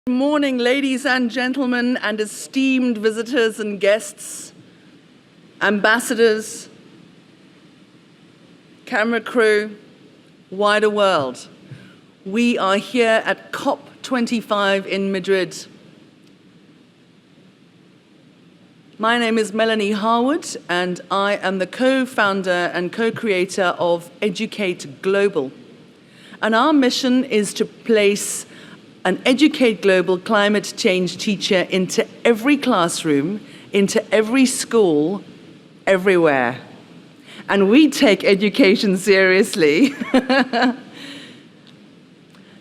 Good morning, ladies and gentlemen, and esteemed visitors and guests, ambassadors, camera crew, wider world. We are here at COP25 in Madrid. My name is Melanie Harwood, and I am the co-founder and co-creator of Educate Global. And our mission is to place an Educate Global climate change teacher into every classroom, into every school, everywhere. And we take education seriously.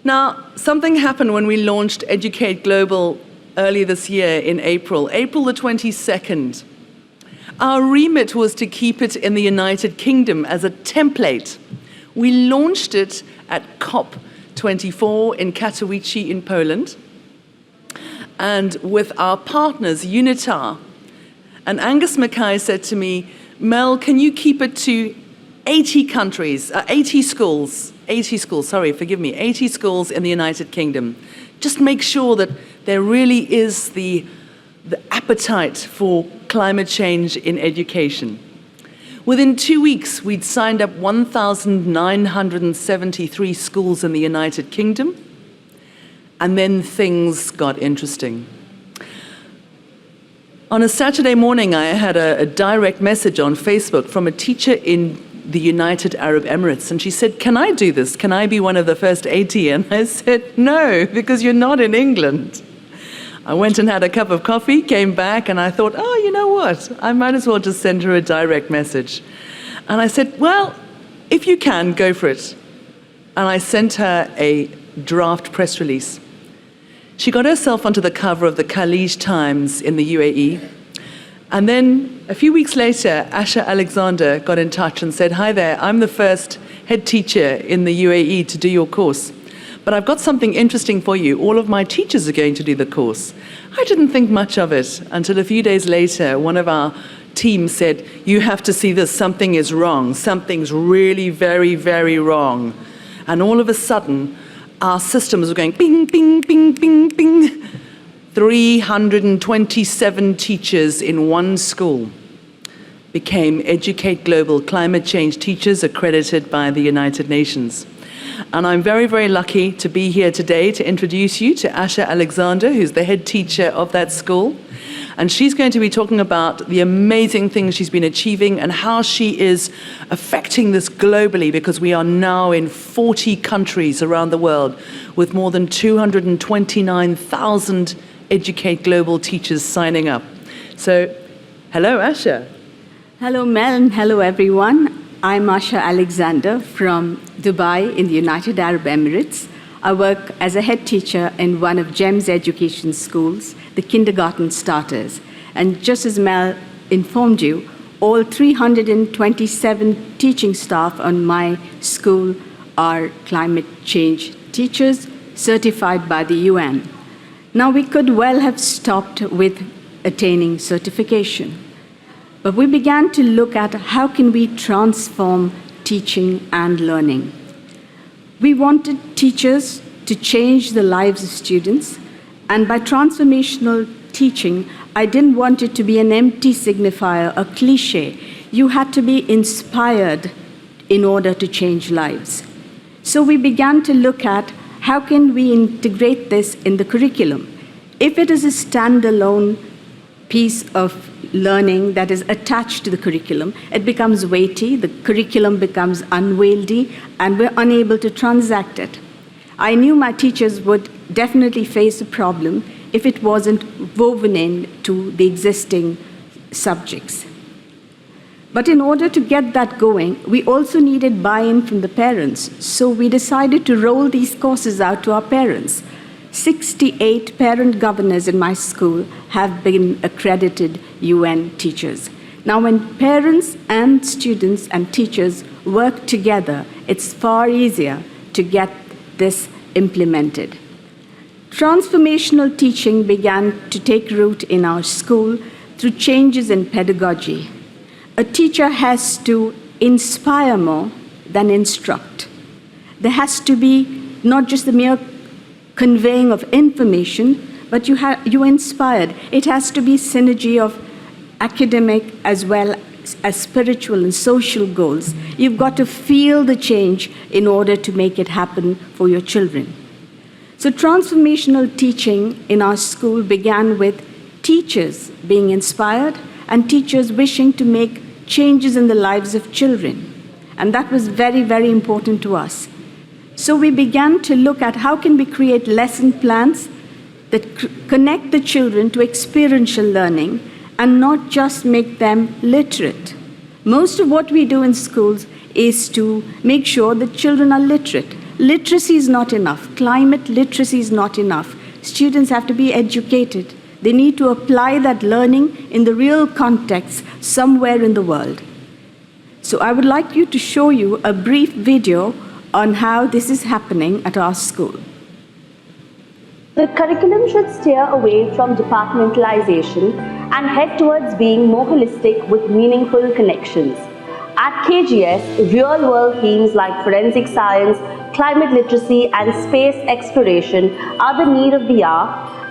Now, something happened when we launched Educate Global early this year in April the 22nd. Our remit was to keep it in the United Kingdom as a template. We launched it at COP24 in Katowice in Poland, and with our partners, Unitar. And Angus Mackay said to me, Mel, can you keep it to 80 schools in the United Kingdom? Just make sure that there really is the appetite for climate change in education. Within 2 weeks, we'd signed up 1,973 schools in the United Kingdom, and then things got interesting. On a Saturday morning, I had a direct message on Facebook from a teacher in the United Arab Emirates, and she said, "Can I do this? Can I be one of the first 80? And I said, "No, because you're not in England." I went and had a cup of coffee, came back, and I thought, oh, you know what? I might as well just send her a direct message. And I said, well, if you can, go for it. And I sent her a draft press release. She got herself onto the cover of the Khalij Times in the UAE. And then a few weeks later, Marsha Alexander got in touch and said, "Hi there, I'm the first head teacher in the UAE to do your course. But I've got something interesting for you. All of my teachers are going to do the course." I didn't think much of it until a few days later, one of our team said, "You have to see this, something is wrong. Something's really very, very wrong." And all of a sudden, our systems were going bing, bing, bing, bing, bing. 327 teachers in one school became Educate Global Climate Change Teachers accredited by the United Nations. And I'm very, very lucky to be here today to introduce you to Marsha Alexander, who's the head teacher of that school. And she's going to be talking about the amazing things she's been achieving and how she is affecting this globally, because we are now in 40 countries around the world with more than 229,000 Educate Global teachers signing up. So, hello, Marsha. Hello, Mel, and hello, everyone. I'm Marsha Alexander from Dubai in the United Arab Emirates. I work as a head teacher in one of GEM's education schools, the kindergarten starters. And just as Mel informed you, all 327 teaching staff on my school are climate change teachers certified by the UN. Now, we could well have stopped with attaining certification. But we began to look at how can we transform teaching and learning. We wanted teachers to change the lives of students, and by transformational teaching, I didn't want it to be an empty signifier, a cliche. You had to be inspired in order to change lives. So we began to look at how can we integrate this in the curriculum. If it is a standalone piece of learning that is attached to the curriculum, it becomes weighty, the curriculum becomes unwieldy, and we're unable to transact it. I knew my teachers would definitely face a problem if it wasn't woven into the existing subjects. But in order to get that going, we also needed buy-in from the parents, so we decided to roll these courses out to our parents. 68 parent governors in my school have been accredited UN teachers. Now, when parents and students and teachers work together, it's far easier to get this implemented. Transformational teaching began to take root in our school through changes in pedagogy. A teacher has to inspire more than instruct. There has to be not just the mere conveying of information, but you inspired. It has to be synergy of academic as well as spiritual and social goals. You've got to feel the change in order to make it happen for your children. So transformational teaching in our school began with teachers being inspired and teachers wishing to make changes in the lives of children. And that was very, very important to us. So we began to look at how can we create lesson plans that connect the children to experiential learning and not just make them literate. Most of what we do in schools is to make sure that children are literate. Literacy is not enough. Climate literacy is not enough. Students have to be educated. They need to apply that learning in the real context somewhere in the world. So I would like to show you a brief video on how this is happening at our school. The curriculum should steer away from departmentalization and head towards being more holistic with meaningful connections. At KGS, real-world themes like forensic science, climate literacy, and space exploration are the need of the hour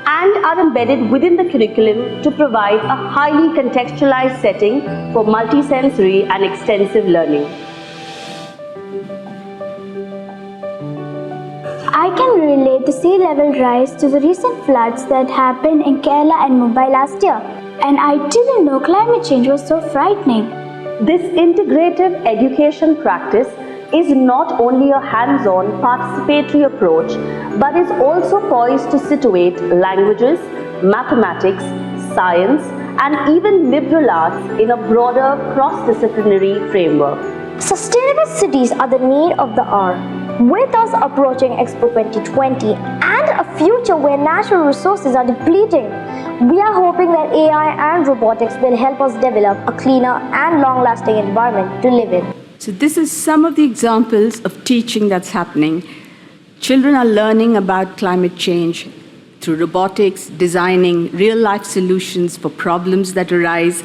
and are embedded within the curriculum to provide a highly contextualized setting for multisensory and extensive learning. I can relate the sea level rise to the recent floods that happened in Kerala and Mumbai last year, and I didn't know climate change was so frightening. This integrative education practice is not only a hands-on participatory approach, but is also poised to situate languages, mathematics, science, and even liberal arts in a broader cross-disciplinary framework. Sustainable cities are the need of the hour. With us approaching Expo 2020 and a future where natural resources are depleting, we are hoping that AI and robotics will help us develop a cleaner and long-lasting environment to live in. So this is some of the examples of teaching that's happening. Children are learning about climate change through robotics, designing real-life solutions for problems that arise.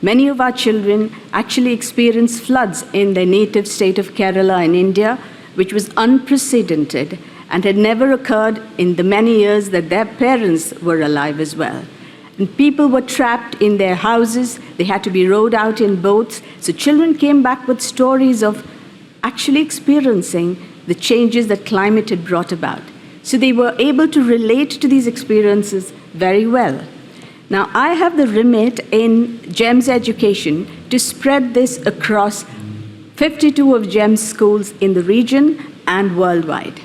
Many of our children actually experience floods in their native state of Kerala in India, which was unprecedented and had never occurred in the many years that their parents were alive as well. And people were trapped in their houses. They had to be rowed out in boats. So children came back with stories of actually experiencing the changes that climate had brought about. So they were able to relate to these experiences very well. Now, I have the remit in GEMS education to spread this across 52 of GEMS schools in the region and worldwide.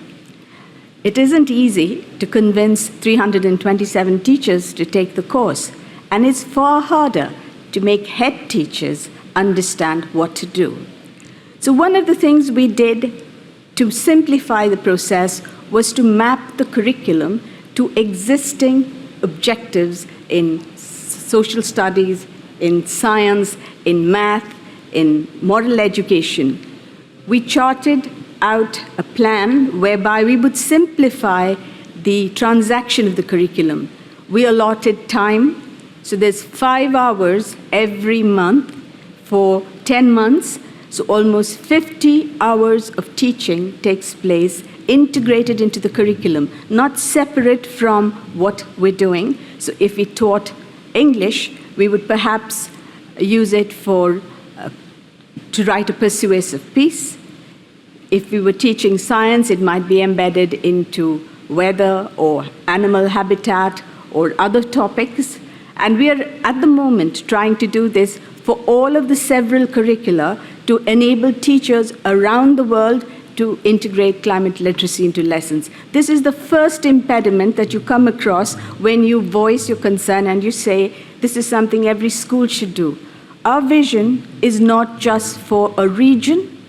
It isn't easy to convince 327 teachers to take the course, and it's far harder to make head teachers understand what to do. So one of the things we did to simplify the process was to map the curriculum to existing objectives in social studies, in science, in math, in moral education. We charted out a plan whereby we would simplify the transaction of the curriculum. We allotted time, so there's 5 hours every month for 10 months, so almost 50 hours of teaching takes place integrated into the curriculum, not separate from what we're doing. So if we taught English, we would perhaps use it to write a persuasive piece. If we were teaching science, it might be embedded into weather or animal habitat or other topics. And we are at the moment trying to do this for all of the several curricula to enable teachers around the world to integrate climate literacy into lessons. This is the first impediment that you come across when you voice your concern and you say, this is something every school should do. Our vision is not just for a region,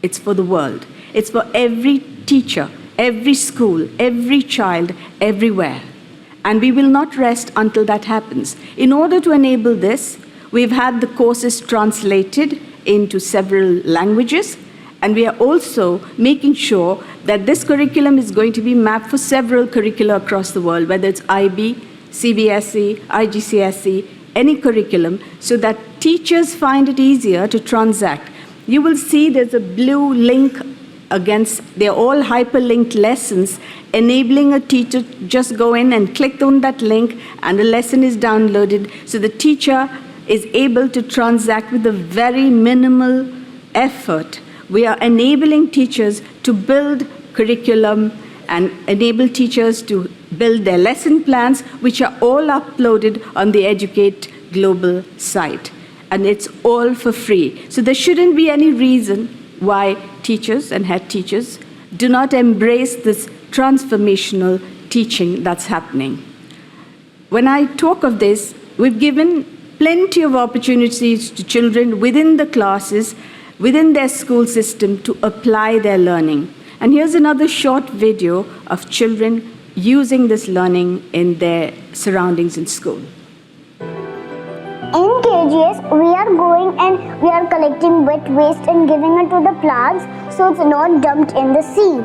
it's for the world. It's for every teacher, every school, every child, everywhere. And we will not rest until that happens. In order to enable this, we've had the courses translated into several languages, and we are also making sure that this curriculum is going to be mapped for several curricula across the world, whether it's IB, CBSE, IGCSE, any curriculum, so that teachers find it easier to transact. You will see there's a blue link they're all hyperlinked lessons, enabling a teacher to just go in and click on that link and a lesson is downloaded. So the teacher is able to transact with a very minimal effort. We are enabling teachers to build curriculum and enable teachers to build their lesson plans, which are all uploaded on the Educate Global site. And it's all for free. So there shouldn't be any reason why teachers and head teachers do not embrace this transformational teaching that's happening. When I talk of this, we've given plenty of opportunities to children within the classes, within their school system, to apply their learning. And here's another short video of children using this learning in their surroundings in school. In KGS, we are going and we are collecting wet waste and giving it to the plants so it's not dumped in the sea.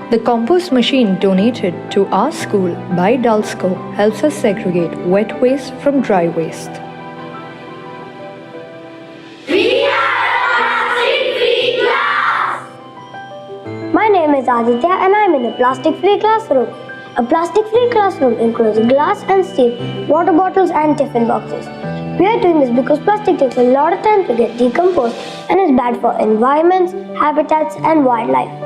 The compost machine donated to our school by Dulsco helps us segregate wet waste from dry waste. My name is Aditya and I am in a plastic-free classroom. A plastic-free classroom includes glass and steel, water bottles and tiffin boxes. We are doing this because plastic takes a lot of time to get decomposed and is bad for environments, habitats and wildlife.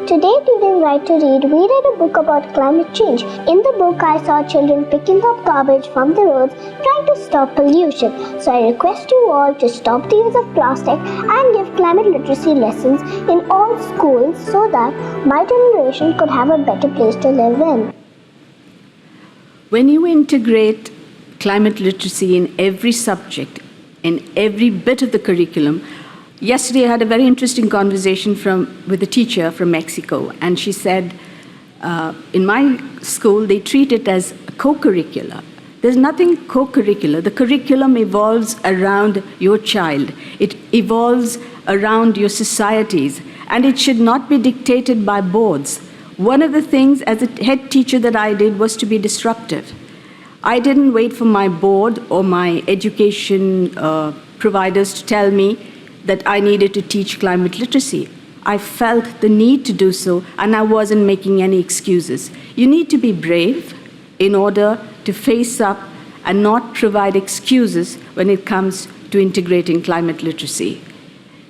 Today during Right to Read, we read a book about climate change. In the book, I saw children picking up garbage from the roads trying to stop pollution. So I request you all to stop the use of plastic and give climate literacy lessons in all schools so that my generation could have a better place to live in. With you integrate climate literacy in every subject, in every bit of the curriculum, yesterday I had a very interesting conversation with a teacher from Mexico, and she said, in my school, they treat it as co-curricular. There's nothing co-curricular. The curriculum evolves around your child. It evolves around your societies, and it should not be dictated by boards. One of the things as a head teacher that I did was to be disruptive. I didn't wait for my board or my education providers to tell me that I needed to teach climate literacy. I felt the need to do so, and I wasn't making any excuses. You need to be brave in order to face up and not provide excuses when it comes to integrating climate literacy.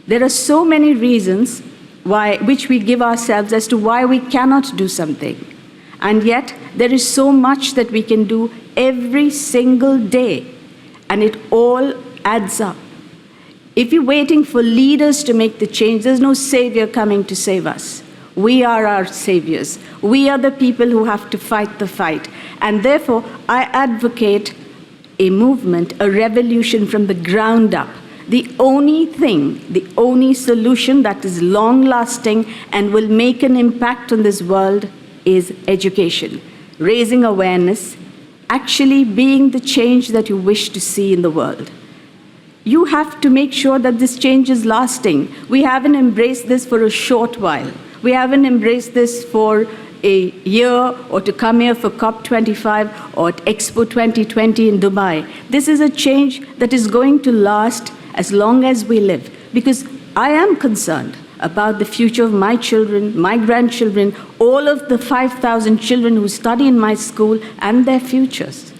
There are so many reasons which we give ourselves as to why we cannot do something. And yet, there is so much that we can do every single day, and it all adds up. If you're waiting for leaders to make the change, there's no savior coming to save us. We are our saviors. We are the people who have to fight the fight. And therefore, I advocate a movement, a revolution from the ground up. The only thing, the only solution that is long-lasting and will make an impact on this world is education. Raising awareness, actually being the change that you wish to see in the world. You have to make sure that this change is lasting. We haven't embraced this for a short while. We haven't embraced this for a year or to come here for COP25 or Expo 2020 in Dubai. This is a change that is going to last as long as we live, because I am concerned about the future of my children, my grandchildren, all of the 5,000 children who study in my school and their futures.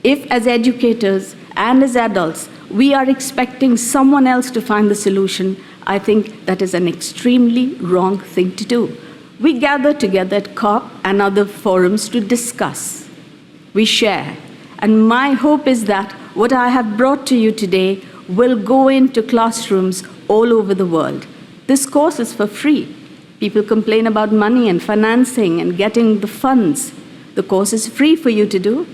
If as educators and as adults, we are expecting someone else to find the solution, I think that is an extremely wrong thing to do. We gather together at COP and other forums to discuss. We share. And my hope is that what I have brought to you today will go into classrooms all over the world. This course is for free. People complain about money and financing and getting the funds. The course is free for you to do.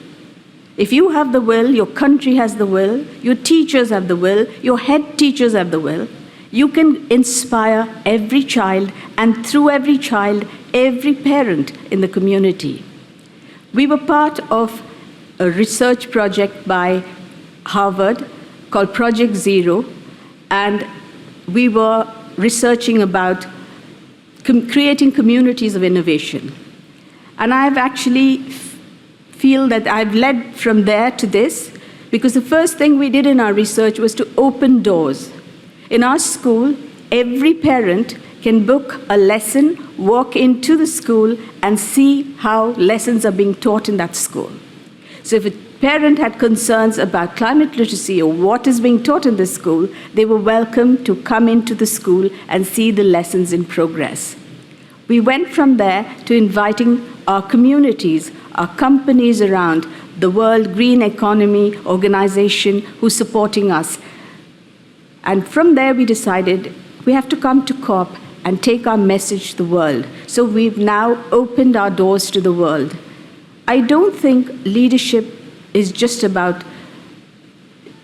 If you have the will, your country has the will, your teachers have the will, your head teachers have the will, you can inspire every child, and through every child, every parent in the community. We were part of a research project by Harvard called Project Zero, and we were researching about creating communities of innovation. And I've actually feel that I've led from there to this Because the first thing we did in our research was to open doors. In our school, every parent can book a lesson, walk into the school, and see how lessons are being taught in that school. So if a parent had concerns about climate literacy or what is being taught in the school, they were welcome to come into the school and see the lessons in progress. We went from there to inviting our communities, our companies around, the World Green Economy Organization who's supporting us. And from there we decided we have to come to COP and take our message to the world. So we've now opened our doors to the world. I don't think leadership is just about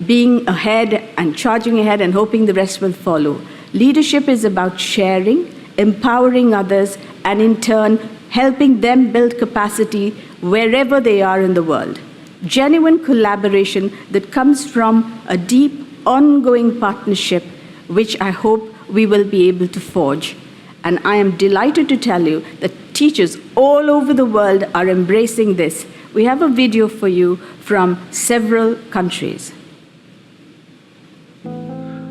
being ahead and charging ahead and hoping the rest will follow. Leadership is about sharing, empowering others, and in turn, helping them build capacity wherever they are in the world. Genuine collaboration that comes from a deep, ongoing partnership, which I hope we will be able to forge. And I am delighted to tell you that teachers all over the world are embracing this. We have a video for you from several countries.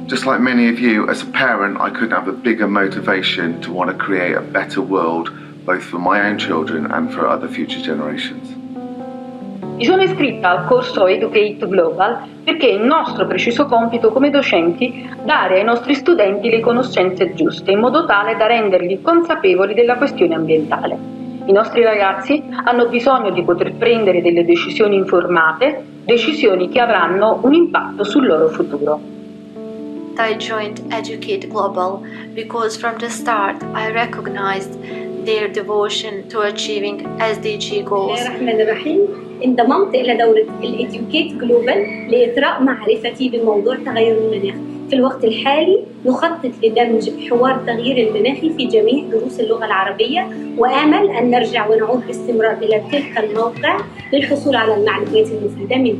Just like many of you, as a parent, I couldn't have a bigger motivation to want to create a better world, both for my own children and for other future generations. Mi sono iscritta al corso Educate Global perché è il nostro preciso compito come docenti dare ai nostri studenti le conoscenze giuste in modo tale da renderli consapevoli della questione ambientale. I nostri ragazzi hanno bisogno di poter prendere delle decisioni informate, decisioni che avranno un impatto sul loro futuro. I joined Educate Global because from the start I recognized their devotion to achieving SDG goals. الرحمن الرحيم انضممت إلى دورة الإديوكيت جلوبال لإثراء معرفتي بموضوع تغير المناخ. في الوقت الحالي نخطط لدمج حوار التغيير المناخي في جميع دروس اللغة العربية وآمل أن نرجع ونعود باستمرار إلى تلك الموقع للحصول على المعلومات المفيدة منه.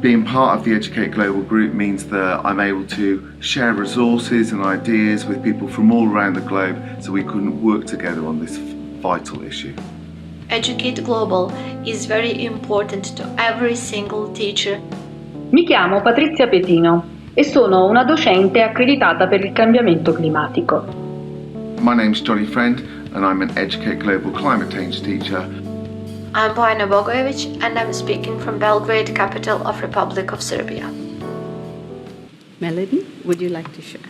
Being part of the Educate Global group means that I'm able to share resources and ideas with people from all around the globe so we can work together on this vital issue. Educate Global is very important to every single teacher. Mi chiamo Patrizia Petino e sono una docente accreditata per il cambiamento climatico. My name's Johnny Friend and I'm an Educate Global climate change teacher. I'm Bojana Bogojevic and I'm speaking from Belgrade, capital of Republic of Serbia. Melody, would you like to share?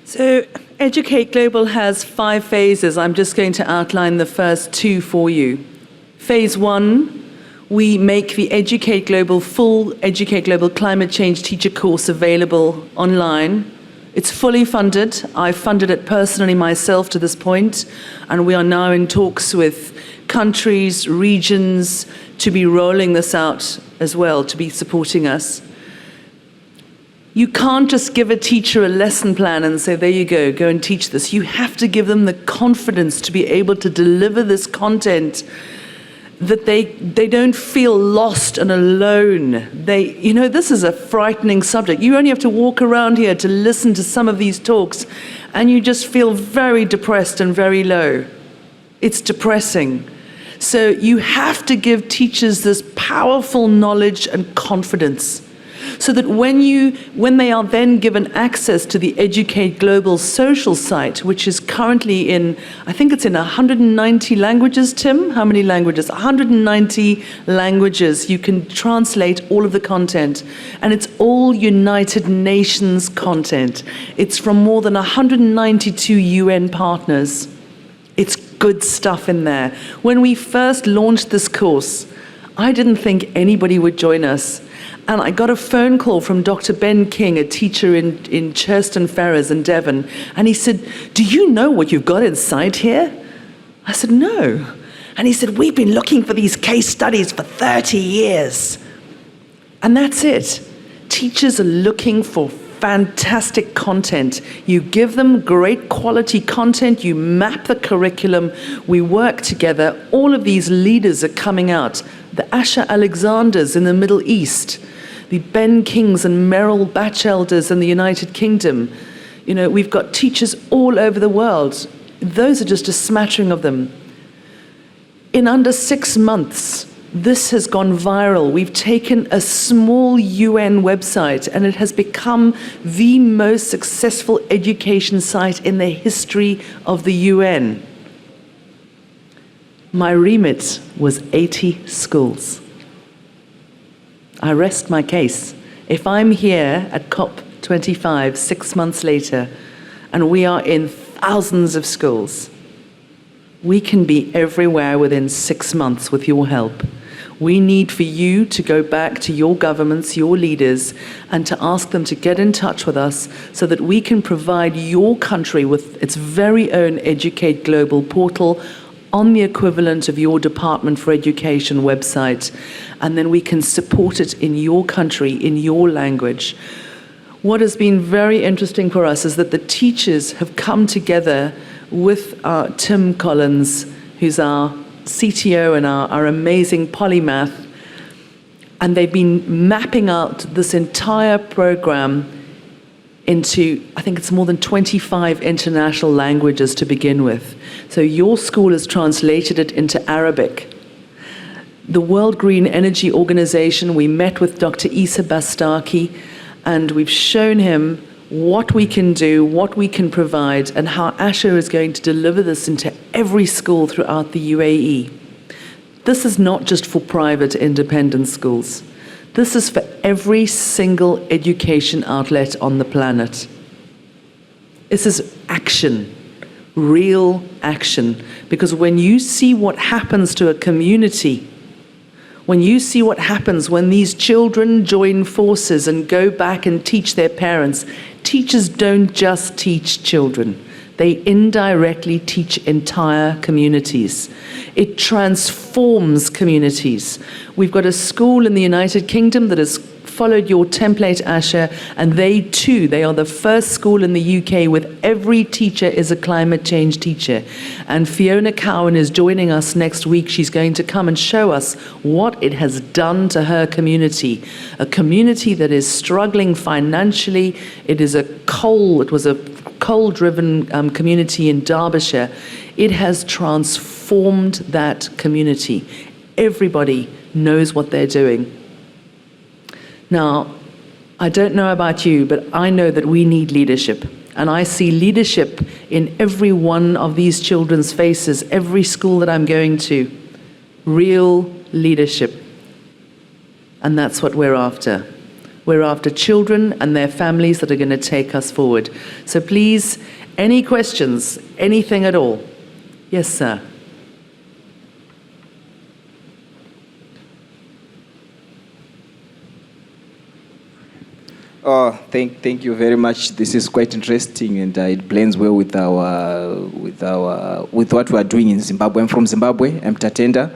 So Educate Global has 5 phases. I'm just going to outline the first 2 for you. Phase 1, we make the Educate Global full Educate Global climate change teacher course available online. It's fully funded. I've funded it personally myself to this point, and we are now in talks with countries, regions, to be rolling this out as well, to be supporting us. You can't just give a teacher a lesson plan and say, there you go and teach this. You have to give them the confidence to be able to deliver this content that they don't feel lost and alone. This is a frightening subject. You only have to walk around here to listen to some of these talks and you just feel very depressed and very low. It's depressing. So you have to give teachers this powerful knowledge and confidence so that when they are then given access to the Educate Global social site, which is currently in, I think it's in 190 languages, Tim? How many languages? 190 languages. You can translate all of the content. And it's all United Nations content. It's from more than 192 UN partners. It's good stuff in there. When we first launched this course, I didn't think anybody would join us. And I got a phone call from Dr. Ben King, a teacher in Churston Ferrers in Devon. And he said, do you know what you've got inside here? I said, no. And he said, we've been looking for these case studies for 30 years. And that's it. Teachers are looking for fantastic content. You give them great quality content, you map the curriculum, we work together. All of these leaders are coming out. The Marsha Alexanders in the Middle East, the Ben Kings and Meryl Batchelders in the United Kingdom. We've got teachers all over the world. Those are just a smattering of them. In under 6 months, This has gone viral. We've taken a small UN website and it has become the most successful education site in the history of the UN. My remit was 80 schools. I rest my case. If I'm here at COP25 6 months later and we are in thousands of schools, we can be everywhere within 6 months with your help. We need for you to go back to your governments, your leaders, and to ask them to get in touch with us so that we can provide your country with its very own Educate Global portal on the equivalent of your Department for Education website, and then we can support it in your country, in your language. What has been very interesting for us is that the teachers have come together with Tim Collins, who's our CTO and our amazing polymath, and they've been mapping out this entire program into, I think it's more than 25 international languages to begin with. So your school has translated it into Arabic. The World Green Energy Organization, we met with Dr. Issa Bastaki, and we've shown him what we can do, what we can provide, and how Asher is going to deliver this into every school throughout the UAE. This is not just for private independent schools. This is for every single education outlet on the planet. This is action, real action. Because when you see what happens to a community, when you see what happens when these children join forces and go back and teach their parents, teachers don't just teach children. They indirectly teach entire communities. It transforms communities. We've got a school in the United Kingdom that has followed your template, Asher, and they are the first school in the UK with every teacher is a climate change teacher. And Fiona Cowan is joining us next week. She's going to come and show us what it has done to her community. A community that is struggling financially. It was a coal-driven community in Derbyshire. It has transformed that community. Everybody knows what they're doing. Now, I don't know about you, but I know that we need leadership. And I see leadership in every one of these children's faces, every school that I'm going to. Real leadership. And that's what we're after. We're after children and their families that are going to take us forward. So please, any questions, anything at all? Yes, sir. Thank you very much. This is quite interesting, and it blends well with what we are doing in Zimbabwe. I'm from Zimbabwe. I'm Tatenda.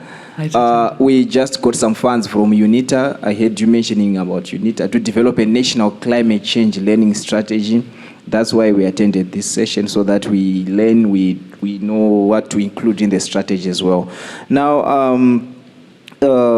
We just got some funds from UNITA. I heard you mentioning about UNITA to develop a national climate change learning strategy. That's why we attended this session, so that we learn, we know what to include in the strategy as well. Now,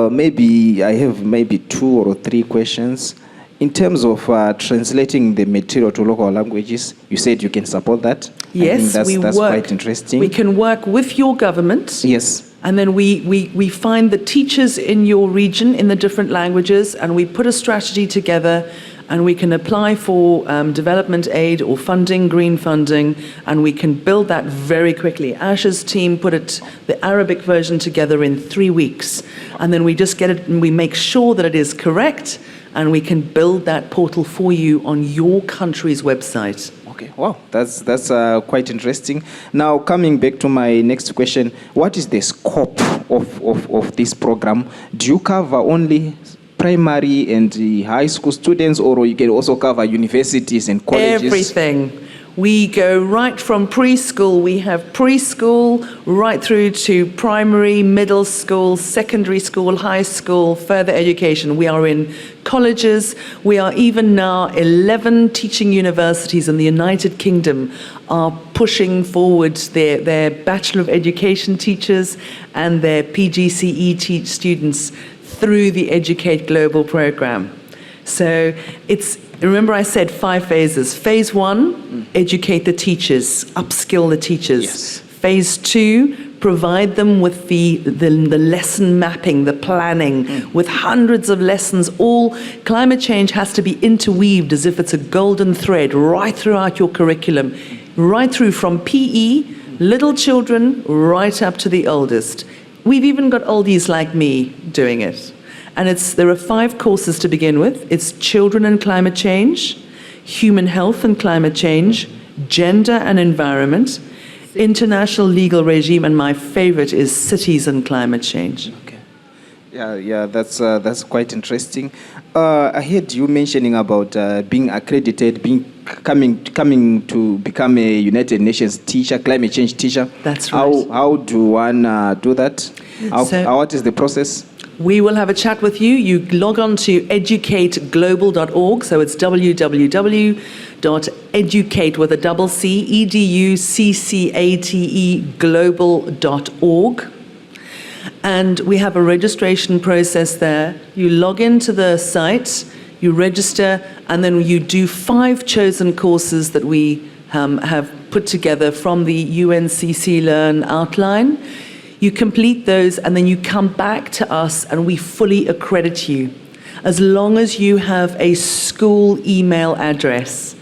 maybe I have maybe 2 or 3 questions. In terms of translating the material to local languages, you said you can support that? Yes, I think that's quite interesting. We can work with your government. Yes. And then we find the teachers in your region in the different languages, and we put a strategy together, and we can apply for development aid or funding, green funding, and we can build that very quickly. Asher's team put the Arabic version together in 3 weeks, and then we just get it and we make sure that it is correct, and we can build that portal for you on your country's website. Okay, wow, that's quite interesting. Now, coming back to my next question, what is the scope of this program? Do you cover only primary and high school students, or you can also cover universities and colleges? Everything. We go right from preschool. We have preschool right through to primary, middle school, secondary school, high school, further education. We are in colleges. We are even now 11 teaching universities in the United Kingdom are pushing forward their Bachelor of Education teachers and their PGCE students through the Educate Global program. So remember I said 5 phases. Phase 1, educate the teachers, upskill the teachers. Yes. Phase 2, provide them with the lesson mapping, the planning, with hundreds of lessons. All climate change has to be interweaved as if it's a golden thread right throughout your curriculum, right through from PE, little children, right up to the oldest. We've even got oldies like me doing it. And there are 5 courses to begin with. It's Children and Climate Change, Human Health and Climate Change, Gender and Environment, International Legal Regime, and my favorite is Cities and Climate Change. Okay. Yeah, that's quite interesting. I heard you mentioning about being accredited, coming to become a United Nations teacher, climate change teacher. That's right. How do one do that? What is the process? We will have a chat with you. You log on to educateglobal.org. So it's www.educate with a double C, EDUCCATE global.org. And we have a registration process there. You log into the site, you register, and then you do 5 chosen courses that we have put together from the UNCC Learn outline. You complete those, and then you come back to us, and we fully accredit you, as long as you have a school email address.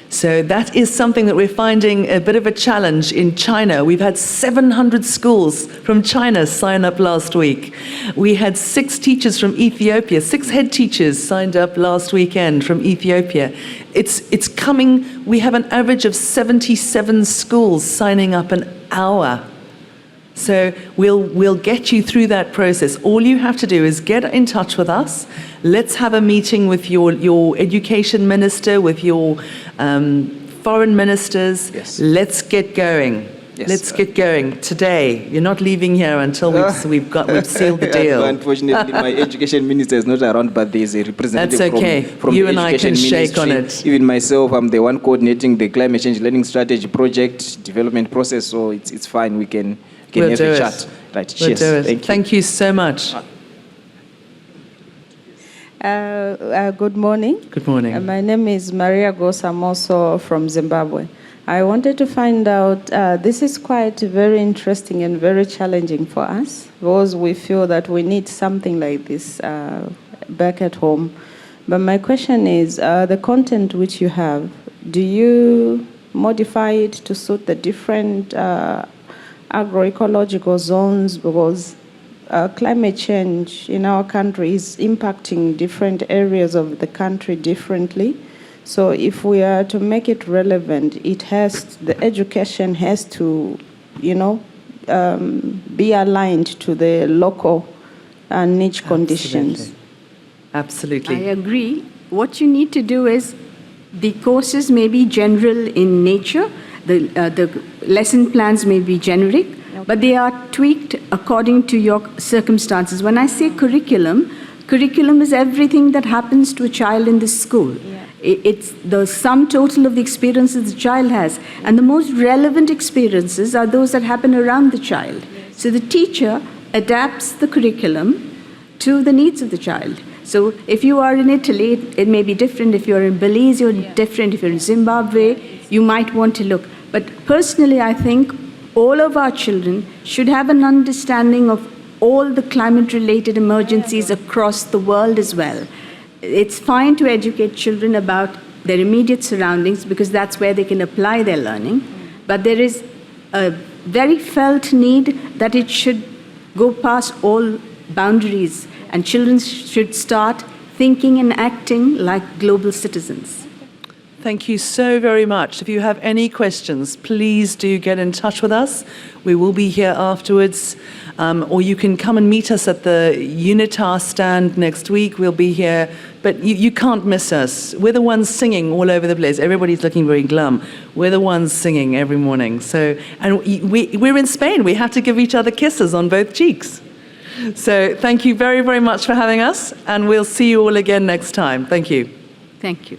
So that is something that we're finding a bit of a challenge in China. We've had 700 schools from China sign up last week. We had 6 teachers from Ethiopia, 6 head teachers signed up last weekend from Ethiopia. It's coming. We have an average of 77 schools signing up an hour. So we'll get you through that process. All you have to do is get in touch with us. Let's have a meeting with your education minister, with your foreign ministers. Yes. Let's get going. Yes. Let's get going today. You're not leaving here until we've sealed the deal. Unfortunately, my education minister is not around, but there's a representative That's okay. from You the and education I can ministry. shake on it. Even myself, I'm the one coordinating the climate change learning strategy project development process, so it's fine. We can We'll have do a it. chat. Right. We'll Cheers. do it. Thank you. Thank you so much. Good morning. Good morning. My name is Maria Gosa, I'm also from Zimbabwe. I wanted to find out, this is quite very interesting and very challenging for us, because we feel that we need something like this back at home. But my question is, the content which you have, do you modify it to suit the different agroecological zones? Because climate change in our country is impacting different areas of the country differently. So if we are to make it relevant, the education has to, be aligned to the local niche conditions. Absolutely. I agree. What you need to do is, the courses may be general in nature, the lesson plans may be generic, but they are tweaked according to your circumstances. When I say curriculum is everything that happens to a child in the school. Yeah. It's the sum total of the experiences the child has. And the most relevant experiences are those that happen around the child. Yes. So the teacher adapts the curriculum to the needs of the child. So if you are in Italy, it may be different. If you're in Belize, you're different. If you're in Zimbabwe, you might want to look. But personally, I think all of our children should have an understanding of all the climate-related emergencies across the world as well. It's fine to educate children about their immediate surroundings because that's where they can apply their learning. But there is a very felt need that it should go past all boundaries, and children should start thinking and acting like global citizens. Thank you so very much. If you have any questions, please do get in touch with us. We will be here afterwards, or you can come and meet us at the UNITAR stand next week. We'll be here, but you can't miss us. We're the ones singing all over the place. Everybody's looking very glum. We're the ones singing every morning. So, and we're in Spain. We have to give each other kisses on both cheeks. So thank you very, very much for having us, and we'll see you all again next time. Thank you. Thank you.